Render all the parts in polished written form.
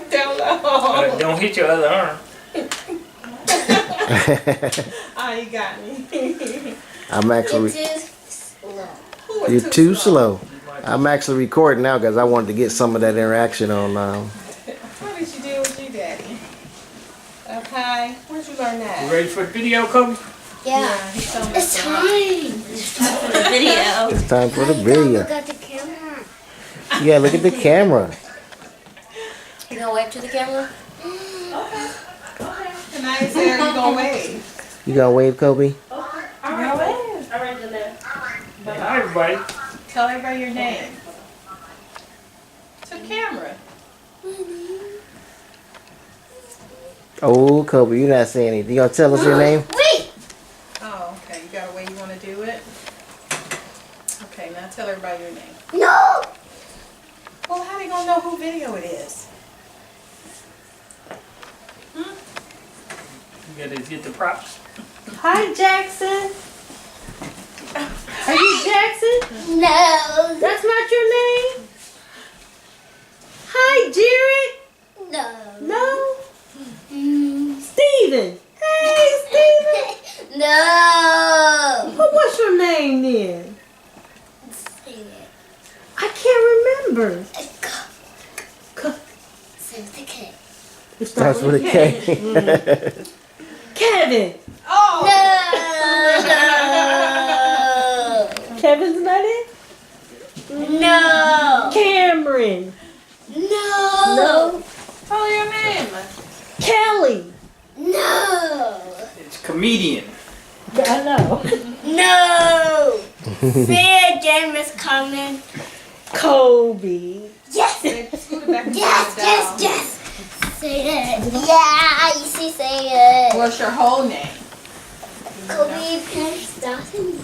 Down low. Don't hit your other arm. Oh, you got me. I'm actually. Too slow. You're too slow. I'm actually recording now because I wanted to get some of that interaction on. What did you do with you, Daddy? Okay. Where'd you learn You that? ready for the video, Kobe? Yeah. He told me It's so. time. It's time for the video. It's time for the Look video. at the camera. Yeah, look at the camera. You gonna wave to the camera? Okay. Okay. And I say, are you gonna wave? You gonna wave, Kobe? You gonna wave? Alright, then. Hi, everybody. Tell everybody your name. To the camera. Oh, Kobe, you're not saying anything. You gonna tell us your name? Wait! Oh, okay. You got a way you want to do it? Okay, now tell everybody your name. No! Well, how they gonna know who video it is? You gotta get the props. Hi, Jackson. Are you Jackson? No! That's not your name? Hi, Jared. No! No? Mm. Steven. Hey, Steven. No! Well, what's your name then? Say it. I can't remember. Say with the K. It Starts with a K. Kevin. Oh. No! Kevin's not it? No! Cameron. No! Oh, your name? Kelly. No! It's comedian. I know. No! Say it again, Miss Carmen. Kobe. Yes! Yes, yes, yes! Say it. Yeah, you see, say it. What's your whole name? Kobe Prince Dawson.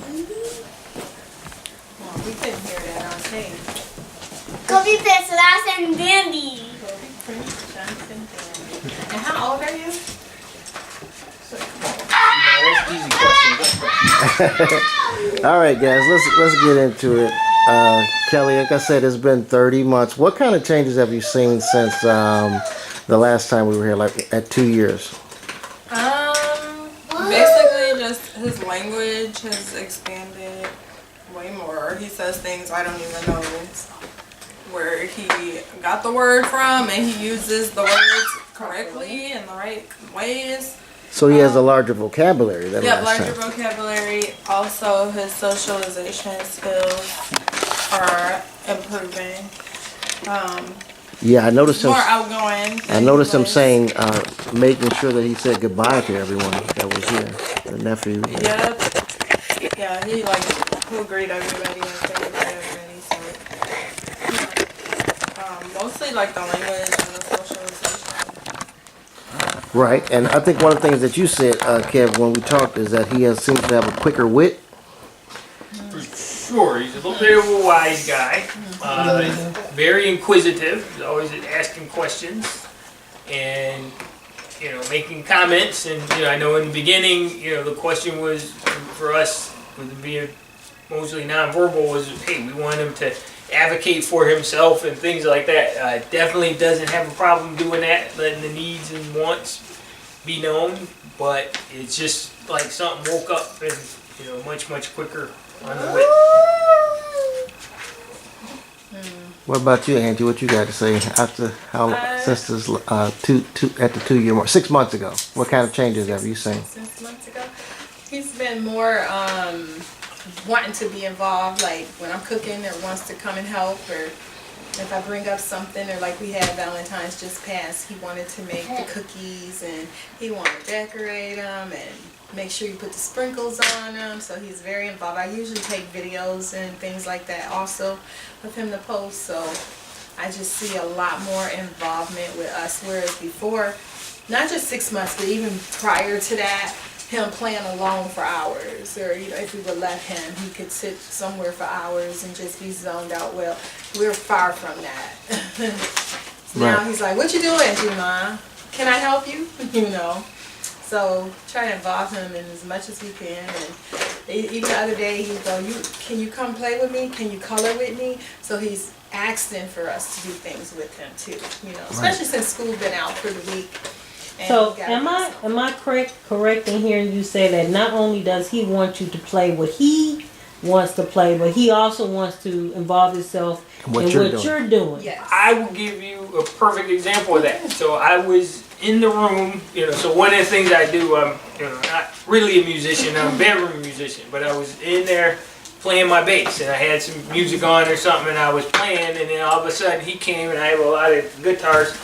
Well, we couldn't hear that on tape. Kobe Prince Dawson Bambi. Kobe Prince Johnson Dandy. And how old are you? All right, guys, let's get into it. Kelly, like I said, it's been 30 months. What kind of changes have you seen since the last time we were here, like at 2 years? Basically just his language has expanded way more. He says things I don't even know where he got the word from, and he uses the words correctly in the right ways. So he has a larger vocabulary than Yeah, last larger time. vocabulary. Also, his socialization skills are improving. Yeah, I noticed him. More outgoing. I noticed him saying, making sure that he said goodbye to everyone that was here. The nephew. Yep. Yeah, he'll greet everybody and say goodbye to everybody. So, mostly like the language and the socialization. Right, and I think one of the things that you said, Kev, when we talked, is that he seems to have a quicker wit. For sure, he's a little bit of a wise guy. Very inquisitive. He's always asking questions and making comments. And I know in the beginning, the question was for us, with being mostly nonverbal, was hey, we want him to advocate for himself and things like that. Definitely doesn't have a problem doing that, letting the needs and wants be known, but it's just like something woke up and much quicker on the wit. What about you, Angie? What you got to say after since this at the 2 year mark, 6 months ago? What kind of changes have you seen? 6 months ago, he's been more wanting to be involved, like when I'm cooking or wants to come and help, or if I bring up something, or like we had Valentine's just passed, he wanted to make the cookies and he wanted to decorate them and make sure you put the sprinkles on them, so he's very involved. I usually take videos and things like that also with him to post, so I just see a lot more involvement with us, whereas before, not just 6 months, but even prior to that, him playing alone for hours, or if we would let him, he could sit somewhere for hours and just be zoned out. Well, we're far from that. Now Right. he's like, "What you doing, Mom? Can I help you?" So try to involve him in as much as we can, and Even the other day, he'd go, can you come play with me? Can you color with me? So he's asking for us to do things with him too, especially since school's been out for the week. And So we gotta am I correct in hearing you say that not only does he want you to play what he wants to play, but he also wants to involve himself in what you're doing? Yes. I will give you a perfect example of that. So I was in the room, so one of the things I do, I'm not really a musician, I'm a bedroom musician, but I was in there playing my bass, and I had some music on or something, and I was playing, and then all of a sudden he came, and I have a lot of guitars.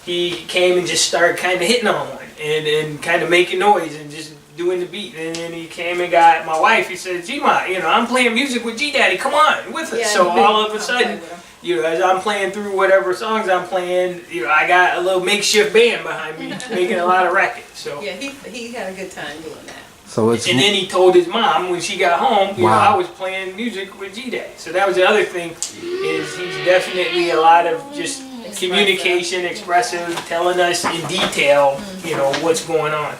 He came and just started kind of hitting on one and kind of making noise and just doing the beat. And then he came and got my wife. He said, G-Ma, I'm playing music with G-Daddy. Come on, with us. Yeah, so all of a sudden, as I'm playing through whatever songs I'm playing, I got a little makeshift band behind me making a lot of racket. So Yeah, he had a good time doing that. So it's and then he told his mom when she got home, Wow. I was playing music with G-Daddy. So that was the other thing, is he's definitely a lot of just communication, expressive, telling us in detail, what's going on.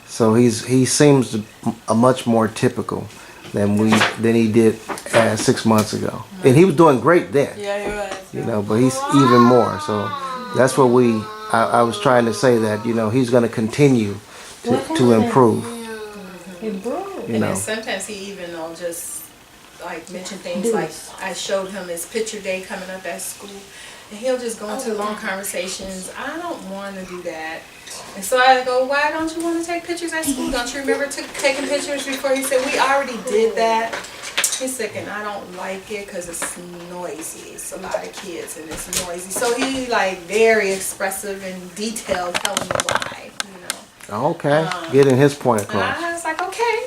so he seems a much more typical than he did 6 months ago, and he was doing great then. Yeah, he was. But he's even more. So that's what I was trying to say, that he's going to continue to improve. And then sometimes he even will just like mention things like, I showed him his picture day coming up at school, and he'll just go into long conversations. I don't want to do that. And so I go, why don't you want to take pictures at school? Don't you remember taking pictures before? He said, we already did that. He's sick, and I don't like it because it's noisy. It's a lot of kids and it's noisy. So he like very expressive and detailed, telling me why, Okay, getting his point And across. I was like, okay,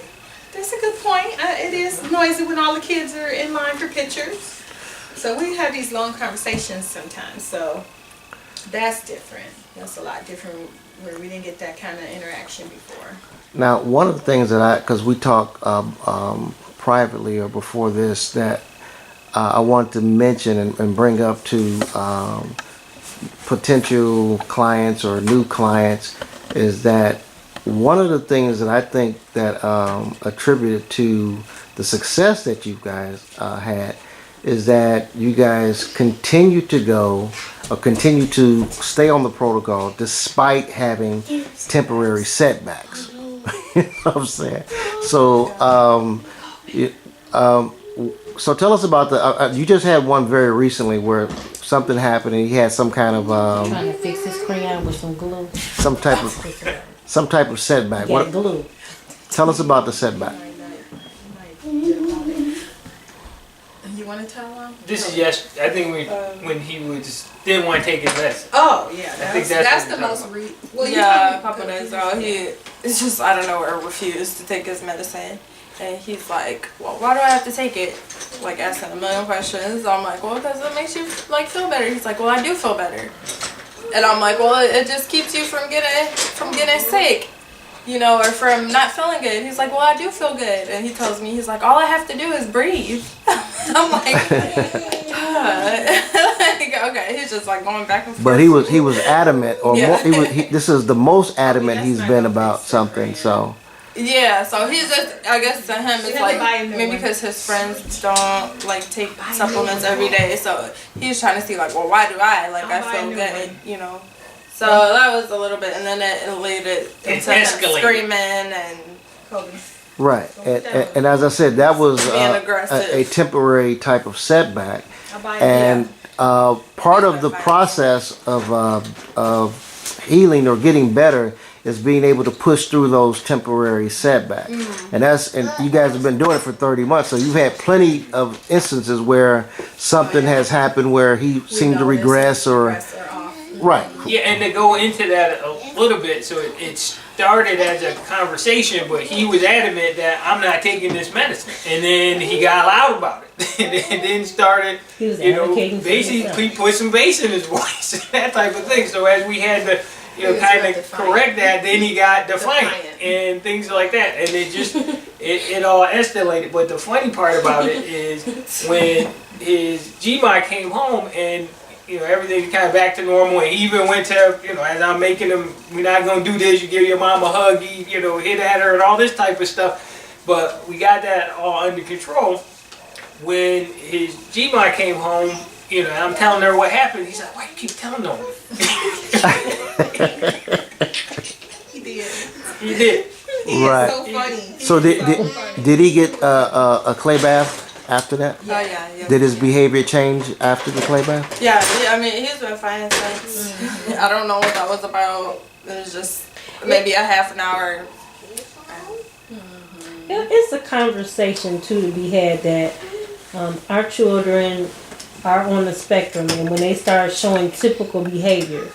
that's a good point. It is noisy when all the kids are in line for pictures. So we have these long conversations sometimes. So that's different. That's a lot different where we didn't get that kind of interaction before. Now, one of the things that because we talked privately or before this, that I want to mention and bring up to potential clients or new clients, is that one of the things that I think that attributed to the success that you guys had is that you guys continue to stay on the protocol despite having temporary setbacks. You know what I'm saying? So, so tell us about you just had one very recently where something happened and he had some kind of Trying to fix his crayon with some glue. some type of setback. Yeah, glue. Tell us about the setback. You want to tell them? This is I think when he didn't want to take his medicine. Oh, yeah. think That's what the we're most talking well, you Yeah, a tell me. couple days ago, it's just out of nowhere refused to take his medicine. And he's like, well, why do I have to take it? Like, asking a million questions. I'm like, well, because it makes you, like, feel better. He's like, well, I do feel better. And I'm like, well, it just keeps you from getting sick, or from not feeling good. He's like, well, I do feel good. And he tells me, he's like, all I have to do is breathe. I'm like, okay, he's just like going back and forth. But he was adamant, or Yeah. more, this is the most adamant he's been about something. So Yeah, so he's just, I guess to him You it's have to like, buy him new maybe one. because his friends don't like take supplements every day, so he's trying to see like, well, why do I? Like, I'll I buy a feel new good, So that was a little bit, and then it related into him escalated. screaming and Kobe. right, and as I said, that was Being aggressive. a temporary type of setback, I'll buy and part of the process of healing or getting better is being able to push through those temporary setbacks. And you guys have been doing it for 30 months, so you've had plenty of instances where something has happened where he seemed to regress or off. right. Yeah, and to go into that a little bit, so it started as a conversation, but he was adamant that I'm not taking this medicine, and then he got loud about it, and then started, He was advocating for basically himself. put some bass in his voice, and that type of thing. So as we had to, kind of correct that, then he got defiant and things like that, and it just it all escalated. But the funny part about it is when his G-Mod came home and everything kind of back to normal, and he even went to, as I'm making him, we're not gonna do this, you give your mom a hug, he, hit at her and all this type of stuff. But we got that all under control. When his Gmod came home, you know, I'm telling her what happened. He's like, "Why you keep telling them?" He did. He did. He Right. is so funny. So did he get a clay bath after that? Oh yeah. Did his behavior change after the clay bath? Yeah, I mean, he's been fine since. I don't know what that was about. It was just maybe a half an hour. It's a conversation too to be had that our children are on the spectrum, and when they start showing typical behavior,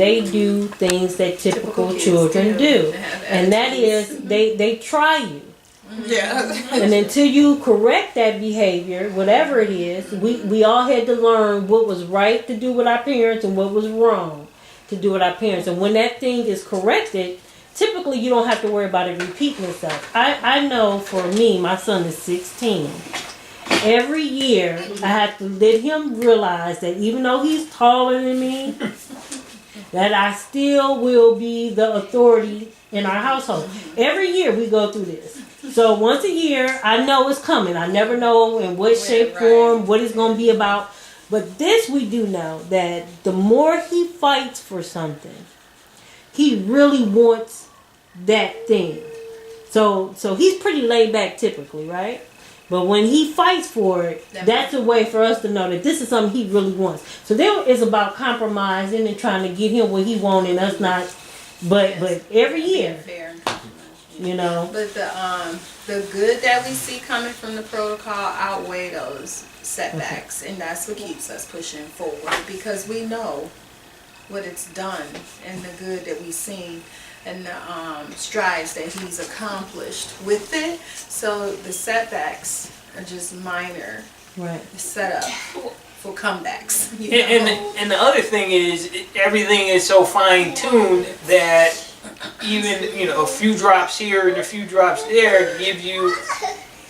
they do things that typical children do, and that is they try you. Yeah. And until you correct that behavior, whatever it is, we all had to learn what was right to do with our parents and what was wrong to do with our parents. And when that thing is corrected, typically you don't have to worry about it repeating itself. I know for me, my son is 16. Every year I have to let him realize that even though he's taller than me, that I still will be the authority in our household. Every year we go through this. So once a year, I know it's coming. I never know in what shape, form, what it's going to be about. But this we do know, that the more he fights for something, he really wants that thing. So he's pretty laid back typically, right? But when he fights for it, that's a way for us to know that this is something he really wants. So there is about compromising and trying to get him what he wants and us not. But every year, Fair. you know. But the good that we see coming from the protocol outweigh those setbacks, and that's what keeps us pushing forward, because we know what it's done and the good that we've seen and the strides that he's accomplished with it. So the setbacks are just minor Right. setup for comebacks. You know? And the other thing is, everything is so fine tuned that even, you know, a few drops here and a few drops there give you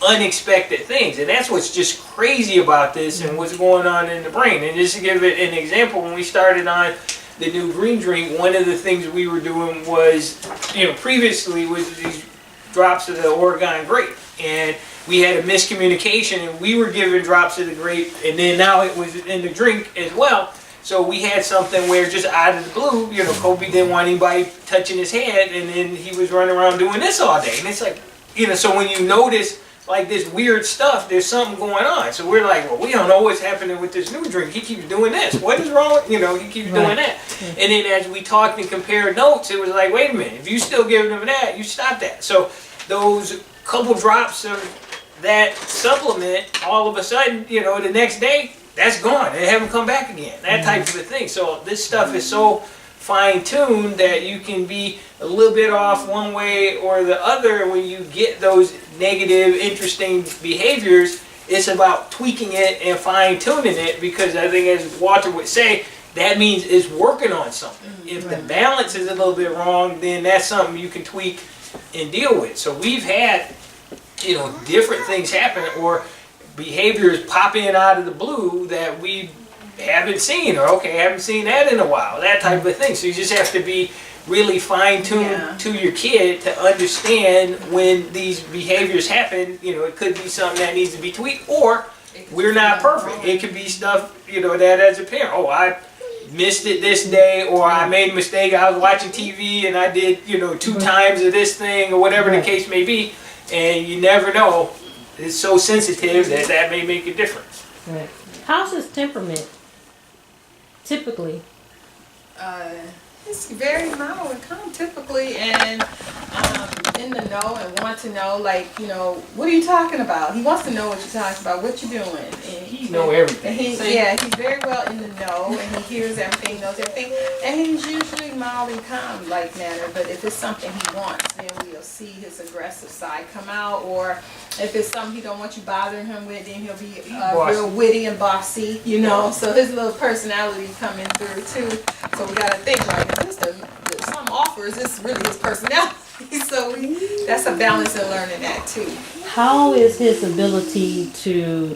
unexpected things. And that's what's just crazy about this and what's going on in the brain. And just to give it an example, when we started on the new green drink, one of the things we were doing was, you know, previously was these drops of the Oregon grape. And we had a miscommunication, and we were giving drops of the grape, and then now it was in the drink as well. So we had something where just out of the blue, you know, Koby didn't want anybody touching his head, and then he was running around doing this all day. And it's like, you know, so when you notice like this weird stuff, there's something going on. So we're like, well, we don't know what's happening with this new drink. He keeps doing this. What is wrong with, you know, he keeps doing that. And then as we talked and compared notes, it was like, wait a minute, if you still giving him that, you stop that. So those couple drops of that supplement, all of a sudden, you know, the next day, that's gone. They haven't come back again. That type of a thing. So this stuff is so fine-tuned that you can be a little bit off one way or the other when you get those negative, interesting behaviors. It's about tweaking it and fine-tuning it, because I think, as Walter would say, that means it's working on something. If the balance is a little bit wrong, then that's something you can tweak and deal with. So we've had, you know, different things happen, or behaviors pop in out of the blue that we haven't seen, or okay, haven't seen that in a while, that type of thing. So you just have to be really fine-tuned to your kid to understand when these behaviors happen. You know, it could be something that needs to be tweaked, or we're not perfect. It could be stuff, you know, that as a parent, oh, I missed it this day, or I made a mistake, I was watching TV and I did, you know, 2 times of this thing, or whatever the case may be, and you never know. It's so sensitive that that may make a difference. Right. How's his temperament? Typically. It's very mild and calm typically, and in the know and want to know, like, you know, what are you talking about? He wants to know what you're talking about, what you're doing. And He know everything. he's very well in the know, and he hears everything, knows everything, and he's usually mild and calm like manner. But if it's something he wants, then we'll see his aggressive side come out. Or if it's something he don't want you bothering him with, then he'll be real witty and bossy, you know. So his little personality coming through too. So we gotta think, like, is this some offer? Is this really his personality? So that's a balance in learning that too. How is his ability to,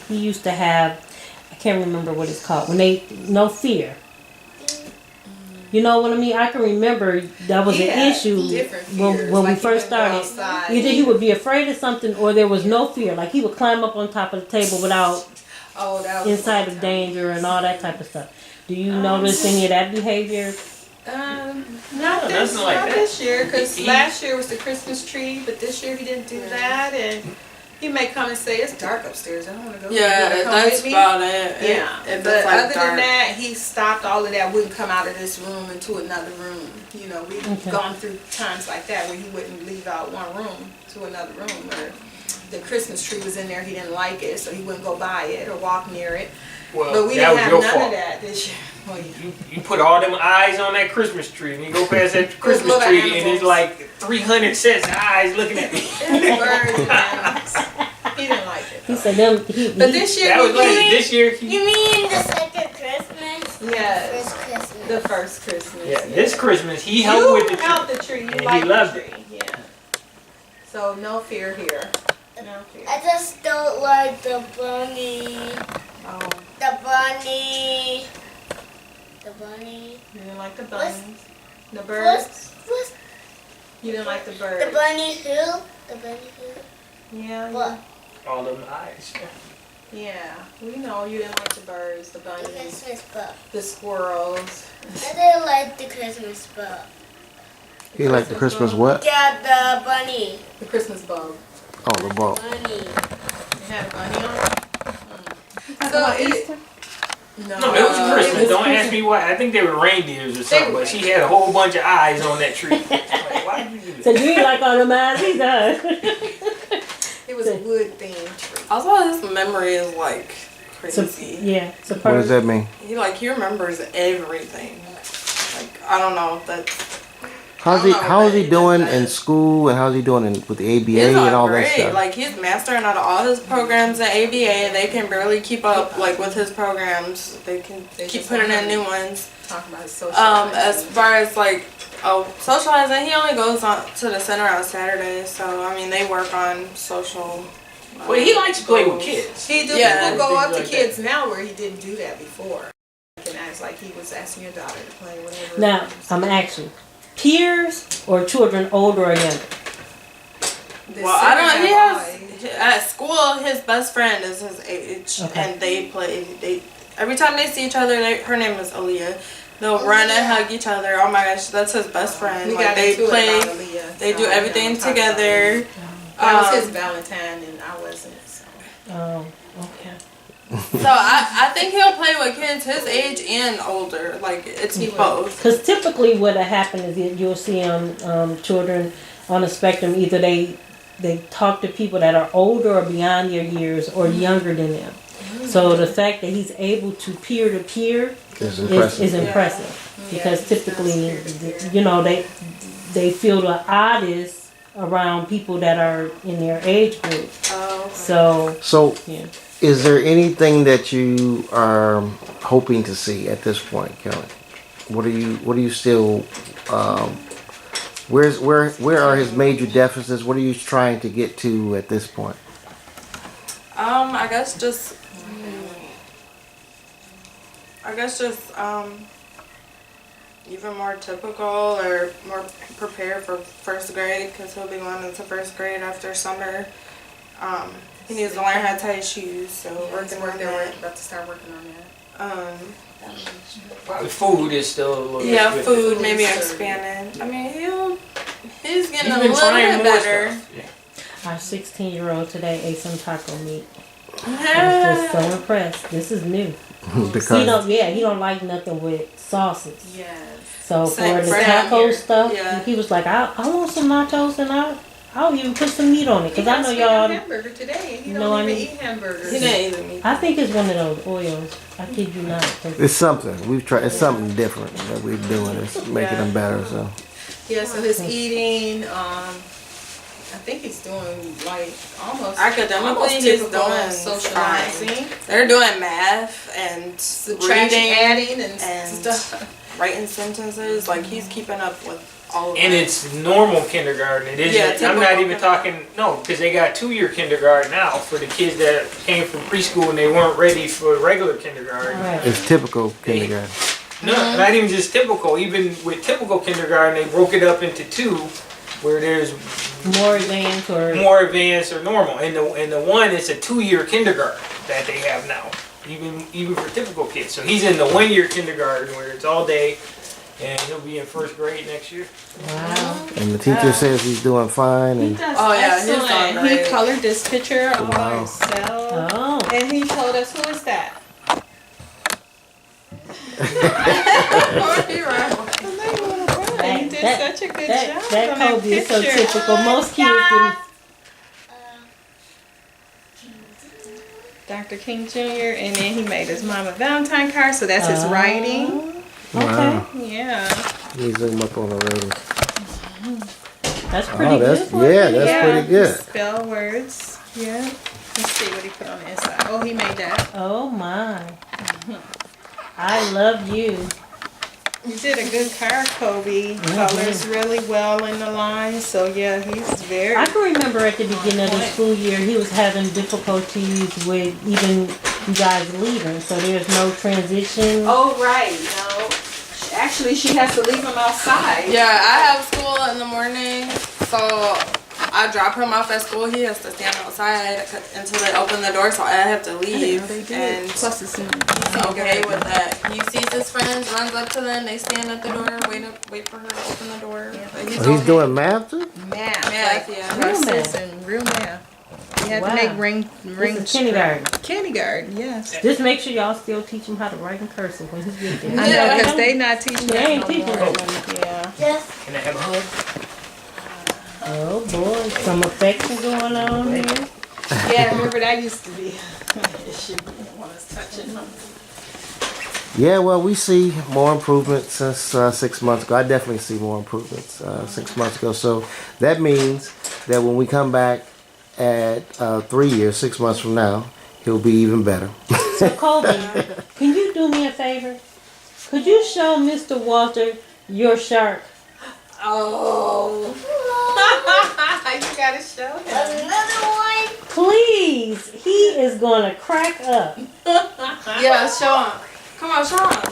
he used to have, I can't remember what it's called, when they, no fear. You know what I mean? I can remember that was He an had issue different when fears, we like he first wouldn't go started. outside. Either he would be afraid of something or there was no fear. Like he would climb up on top of the table without Oh, that was inside of danger and all that type of stuff. Do you notice any of that behavior? Not this, nothing like not that. this year, because He- last year was the Christmas tree, but this year he didn't do that, and he may come and say, it's dark upstairs, I don't want to go. You Yeah, wanna come that's with me?" about it. Yeah, If but it's like other dark. than that, he stopped all of that, wouldn't come out of this room into another room. You know, we've Okay. gone through times like that where he wouldn't leave out one room to another room, or the Christmas tree was in there, he didn't like it, so he wouldn't go by it or walk near it. Well, But we that didn't was have your none fault. of that this year. Well, yeah. You put all them eyes on that Christmas tree, and you go past that Christmas little tree, and animals. it's like 300 sets of eyes looking at me. It's birds and animals. He didn't like it. He though. said them. But this year, That was he like did. this year. You mean the second Christmas? Yes, First Christmas. the first Christmas. Yeah, this Christmas he helped with the You tree. helped the tree. You And he liked loved the tree. Yeah. So no fear here. No fear. I just don't like the bunny. Oh, The bunny. The bunny. you didn't like the bunnies. The birds. What's You didn't like the the birds. bunny who? The bunny who? Yeah. What? All them eyes. Yeah. We know you didn't like the birds, the The bunnies, Christmas bug. the squirrels. I didn't like the Christmas bug. You like the Christmas what? Yeah, the bunny. The Christmas bug. Oh, the ball. Bunny. It had a bunny on it. So it. No, No, it was Christmas. was Don't ask me why. I think they were reindeers or something, but she had a whole bunch of eyes on that tree. Like, why did you do So that? you ain't like all them eyes either. It was a wood themed tree. Also, his memory is like So, crazy. yeah. What does that mean? He remembers everything. Like, I don't know if that's. How's he doing in school and how's he doing with the ABA He's and not all great. that stuff? Like, he's mastering out of all his programs at ABA. They can barely keep up like with his programs. They can They keep just putting want in new ones. Talking about his socialization. As far as like socializing, he only goes on to the center on Saturdays. So I mean, they work on social. Well, he likes to play with kids. He do Yeah, people go up to things like kids now where he didn't do that before. He can act like he was asking your daughter to play whatever. Now I'm asking, peers or children older or younger? Well, I don't. He has at school. His best friend is his age, Okay. and they play. They every time they see each other. Her name is Aaliyah. They'll run and hug each other. Oh my gosh, that's his best friend. We Like got they into it play. about Aaliyah, They so do I'm everything gonna talk about together. Aaliyah. That was his Um, Valentine and I wasn't. So. Oh, okay. So I think he'll play with kids his age and older. Like it's both. Because typically what happens is that you'll see children on the spectrum, either they talk to people that are older or beyond their years or younger than them. So the fact that he's able to peer-to-peer It's impressive. is impressive. Because typically, you know, they feel the oddest around people that are in their age group. Oh, So, yeah. Is there anything that you are hoping to see at this point, Kelly? What are you still? Where are his major deficits? What are you trying to get to at this point? I guess just even more typical or more prepared for first grade because he'll be going into first grade after summer. He needs to learn how to tie his shoes, so working on that. About to start working on that. Probably food is still a little Yeah, bit food, maybe Food. expanding. I mean, he's getting He's a been little trying bit more better. stuff. Yeah. Our 16-year-old today ate some taco meat. I was just so impressed. This is new. Because He don't like nothing with sauces. Yes. So Same for the for him taco here. stuff, Yeah. he was like, I want some nachos and I'll even put some meat on it. Because I know y'all, hamburger today. He know don't I even mean- eat hamburgers. He didn't even eat. I think it's one of those oils. I kid you not. 'Cause it's something we've tried. It's something different that we're doing. It's making them better. So Yeah, so his eating, I think he's doing like almost Academically, he's typical doing socializing, They're doing math and subtraction, reading, adding, and and stuff. writing sentences. Like he's keeping up with all of And that. it's normal kindergarten. It isn't. Yeah, I'm not typical even talking. No, because they got 2-year kindergarten now for the kids that came from preschool and they weren't ready for regular kindergarten. Right. it's typical kindergarten. No, not even just typical. Even with typical kindergarten, they broke it up into two, where there's More advanced or more advanced or normal. And the one, it's a 2-year kindergarten that they have now, even for typical kids. So he's in the 1-year kindergarten where it's all day, and he'll be in 1st grade next year. wow. And the teacher says he's doing fine. He And does Oh, yeah, he's excellent. done great. He colored this picture all by Wow. himself. Oh. And he told us, who is that? You're right. He did such a good job That on that Kobe is so picture. typical. Most kids didn't. Dr. King Jr. And then he made his mom a Valentine card, so that's his writing. wow, Yeah. he zoom up on the rating. That's pretty Oh, that's good. that's pretty good. Spell words. Yeah. Let's see what he put on the inside. Oh, he made that. Oh my. I love you. You did a good card, Kobe. Colors really well in the line. So yeah, he's very. I can remember at the beginning of the school year, he was having difficulties with even you guys leaving. So there's no transition. Oh right, no. Actually, she has to leave him outside. Yeah, I have school in the morning, so I drop him off at school. He has to stand outside until they open the door, so I have to leave. And Plus it's in. he's okay with that. He sees his friends, runs up to them, they stand at the door, wait for her to open the door. But Oh, he's okay. doing math too? Math, Math, like yeah. verses and real math. You have Wow. to make ring This is kindergarten. Kindergarten, yes. Just make sure y'all still teach him how to write in cursive when he gets there. I know, because they not teaching They that ain't no teaching more. that. Yeah. Just Can I have a hug? Oh boy, some affection going on here. Yeah, remember that used to be an issue. You didn't want us touching them. Yeah, well, we see more improvement since 6 months ago. I definitely see more improvements 6 months ago. So that means that when we come back at 3 years, 6 months from now, he'll be even better. So Kobe, can you do me a favor? Could you show Mr. Walter your shark? Oh. You gotta show him. another one. Please, he is gonna crack up. Yeah, show him. Come on, show him.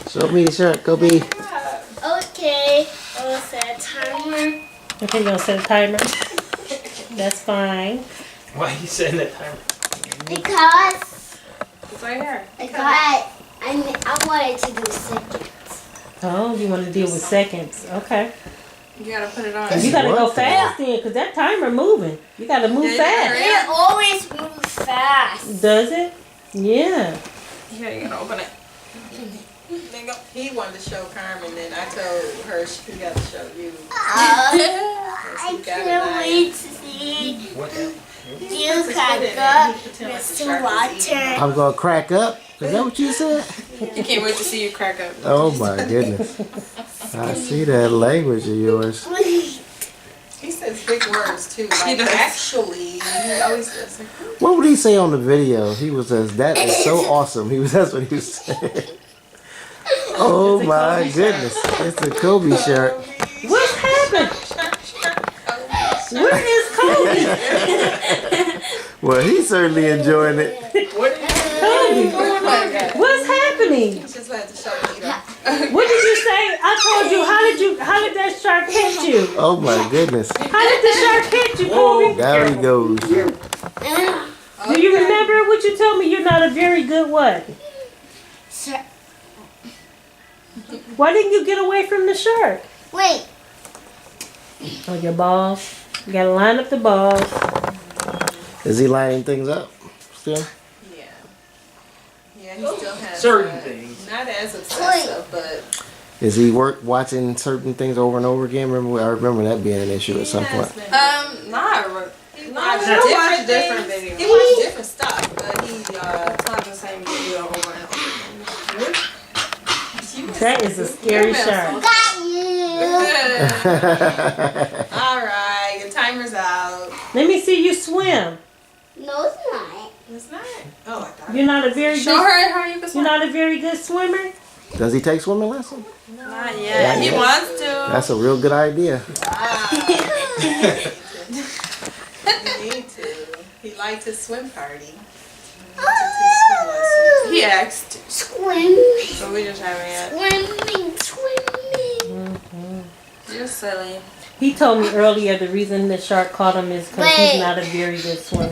Show me the shirt, Kobe. Okay. I'll set a timer. Okay, you gonna set a timer? That's fine. Why are you setting that timer? Because It's right here. I wanted to do seconds. Oh, you want to deal with seconds? Okay. You gotta put it on. You gotta go What? fast then, cause that timer moving. You gotta move Yeah, fast. It always moves fast. Does it? Yeah. Here, you gotta open it. There you go. He wanted to show Carmen, then I told her she got to show you. I can't wait to see What happened? you crack up, Mr. Walter. I'm going to crack up. Is that what you said? You can't wait to see you crack up. Oh, my goodness. I see that language of yours. He says big words too. Like does. actually, he always says. What would he say on the video? He was says, that is so awesome. That's what he was saying. Oh, my goodness. It's a Kobe shirt. What's happened? Where is Kobe? Well, he's certainly enjoying it. Kobe, what's happening? Just had to show Nita. What did you say? I told you. How did that shark hit you? Oh, my goodness. How did the shark hit you, Kobe? There he goes. Do you remember what you told me? You're not a very good what? Sir, Why didn't you get away from the shark? wait. Oh, your balls. You gotta line up the balls. Is he lining things up still? Yeah. Yeah, he still has Certain that. things. Not as obsessive, but Is he watching certain things over and over again? I remember that being an issue at some point. Not he Not watches he'll watch different different things. videos. He watches different stuff, but he not the same video over and over again. That is a scary shark. Got you. All right, your timer's out. Let me see you swim. No, it's not. It's not. Oh, I thought. You're not a very Show good. her how you can You're swim. not a very good swimmer. Does he take swimming lessons? Not yet. He yet. wants to. That's a real good idea. You need to. He liked his swim party. He he asked, Swimming. but we just haven't yet. Swimming. You're silly. He told me earlier the reason the shark caught him is because he's Wait. not a very good swimmer.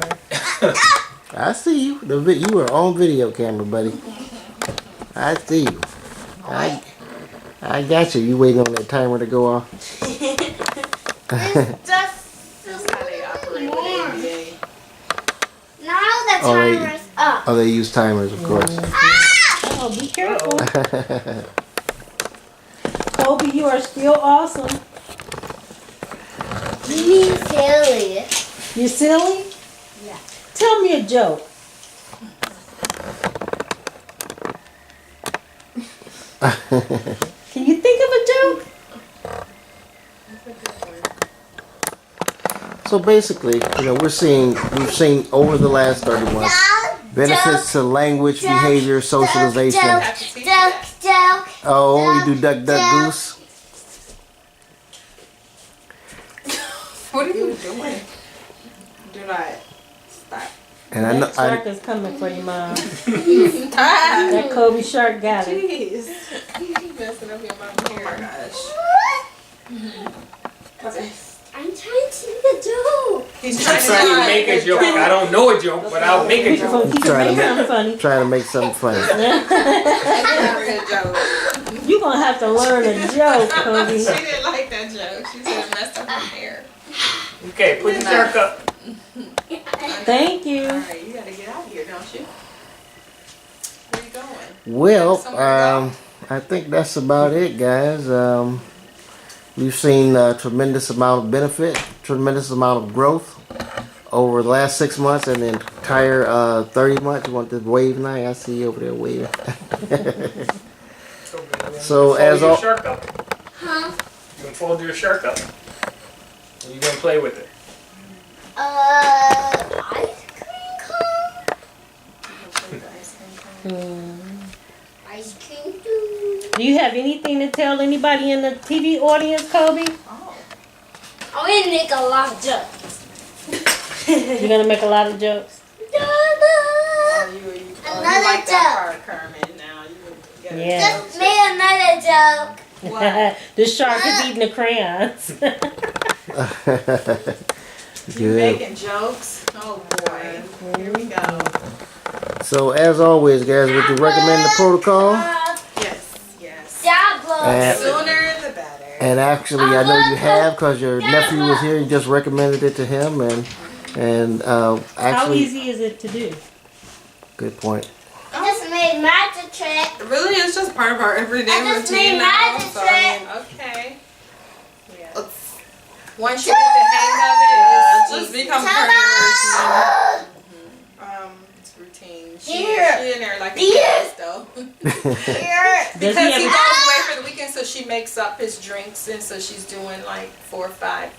I see you. You were on video camera, buddy. I see you. I got you. You waiting on that timer to go off? It's just That's how they operate with ABA. now the Oh, wait. timer's up. Oh, they use timers, of course. Oh, be careful. Kobe, you are still awesome. You mean silly? You silly? Yeah. Tell me a joke. Can you think of a joke? So basically, we've seen over the last 30 months benefits to language, behavior, socialization. Have to teach that. Duck. Oh, you do duck, duck, goose. What are you doing? Do not stop. And I know, That shark is coming for you, Mom. Stop. That Kobe shark got it. Jeez. Messing up your mom's hair. Oh my gosh. I'm trying to make a joke. He's I'm trying to make a joke. I don't know a joke, but I'll make a joke. He can make something funny. trying to make something funny. You gonna have to learn a joke, Kobe. She didn't like that joke. She said it messed up her hair. Okay, put the shark up. Thank you. Alright, you gotta get out of here, don't you? Where you going? Well, Somewhere to I think that's about it, guys. We've seen a tremendous amount of benefit, tremendous amount of growth over the last 6 months and the entire 30 months. You want this wave night? I see you over there waving. So, as Fold your all- shark up. Huh? You gonna fold your shark up? Or you gonna play with it? Ice cream cone. Ice cream cone. Do you have anything to tell anybody in the TV audience, Kobe? I'm gonna make a lot of jokes. You're gonna make a lot of jokes. you Another like joke. that part, Kermit. Now you get Yeah. Just make another joke. The shark is eating the crayons. You Good. making jokes? Oh boy. Here we go. So, as always, guys, would you recommend the protocol? Yes, yes. Diablo. And- Sooner the better. And actually, I know you have because your nephew was here. You just recommended it to him, and How actually, easy is it to do? good point. I just made magic trick. Really, it's just part of our everyday I just routine made now. magic So, I trick. mean, Okay. Yeah. it's Once you get the hang of it, it's just easy. become part of your It's routine. She Here. in there like a Here. kid though. Does Because he he ever? goes away for the weekend, so she makes up his drinks, and so she's doing like 4 or 5,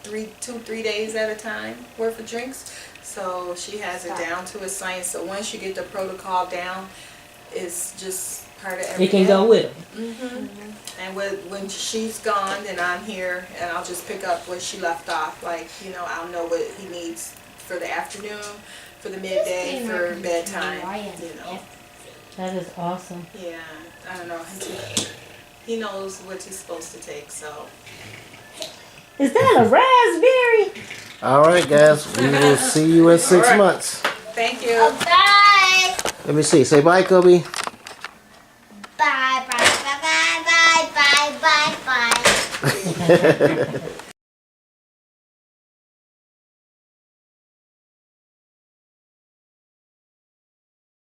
3 days at a time worth of drinks. So she has it down to a science. So once you get the protocol down, it's just part of every It can day. go with him. And when she's gone, then I'm here, and I'll just pick up where she left off. Like, I'll know what he needs for the afternoon, for the midday, for bedtime. That is awesome. Yeah, I don't know. He knows what he's supposed to take, so. Is that a raspberry? All right, guys, we will see you in 6 All right. months. Thank you. Bye. Let me see. Say bye, Kobe. Bye. Bye. Bye. Bye. Bye. Bye. Bye. Bye.